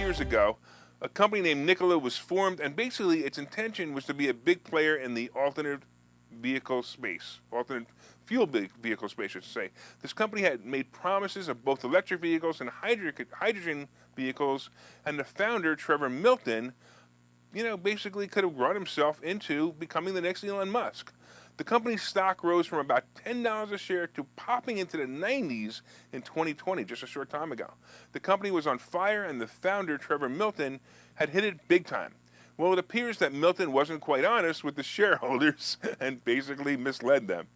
years ago, a company named Nikola was formed, and basically its intention was to be a big player in the alternate fuel vehicle space, I should say. This company had made promises of both electric vehicles and hydrogen vehicles, and the founder, Trevor Milton, basically could have run himself into becoming the next Elon Musk. The company's stock rose from about $10 a share to popping into the 90s in 2020, just a short time ago. The company was on fire, and the founder, Trevor Milton, had hit it big time. Well, it appears that Milton wasn't quite honest with the shareholders and basically misled them.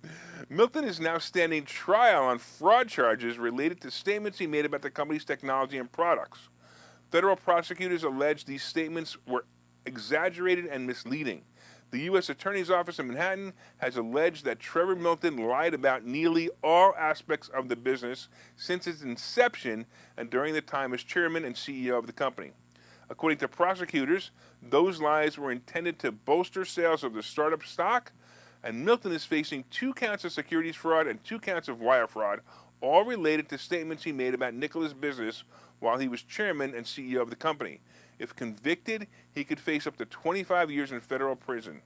Milton is now standing trial on fraud charges related to statements he made about the company's technology and products. Federal prosecutors allege these statements were exaggerated and misleading. The U.S. Attorney's Office in Manhattan has alleged that Trevor Milton lied about nearly all aspects of the business since its inception and during the time as chairman and CEO of the company. According to prosecutors, those lies were intended to bolster sales of the startup stock, and Milton is facing 2 counts of securities fraud and 2 counts of wire fraud, all related to statements he made about Nikola's business while he was chairman and CEO of the company. If convicted, he could face up to 25 years in federal prison.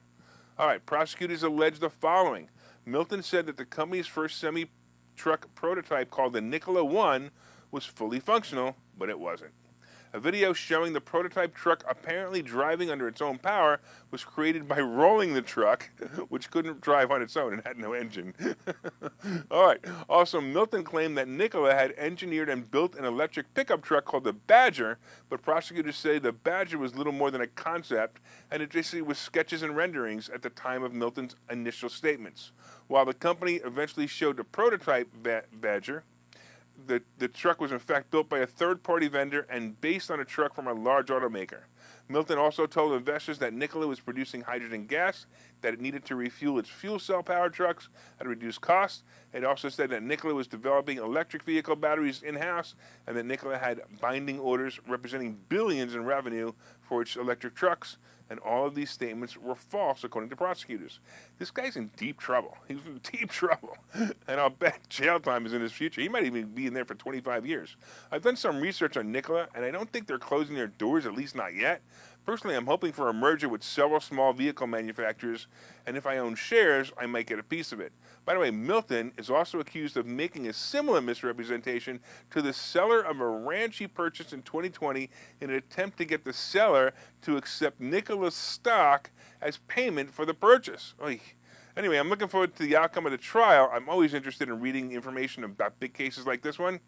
All right, prosecutors allege the following. Milton said that the company's first semi-truck prototype, called the Nikola 1, was fully functional, but it wasn't. A video showing the prototype truck apparently driving under its own power was created by rolling the truck, which couldn't drive on its own and had no engine. All right. Also, Milton claimed that Nikola had engineered and built an electric pickup truck called the Badger, but prosecutors say the Badger was little more than a concept, and it basically was sketches and renderings at the time of Milton's initial statements. While the company eventually showed the prototype Badger, the truck was in fact built by a third-party vendor and based on a truck from a large automaker. Milton also told investors that Nikola was producing hydrogen gas, that it needed to refuel its fuel cell-powered trucks at a reduced cost. It also said that Nikola was developing electric vehicle batteries in-house and that Nikola had binding orders representing billions in revenue for its electric trucks. And all of these statements were false, according to prosecutors. This guy's in deep trouble. He's in deep trouble. And I'll bet jail time is in his future. He might even be in there for 25 years. I've done some research on Nikola, and I don't think they're closing their doors, at least not yet. Personally, I'm hoping for a merger with several small vehicle manufacturers, and if I own shares, I might get a piece of it. By the way, Milton is also accused of making a similar misrepresentation to the seller of a ranch he purchased in 2020 in an attempt to get the seller to accept Nikola's stock as payment for the purchase. Oy. Anyway, I'm looking forward to the outcome of the trial. I'm always interested in reading information about big cases like this one.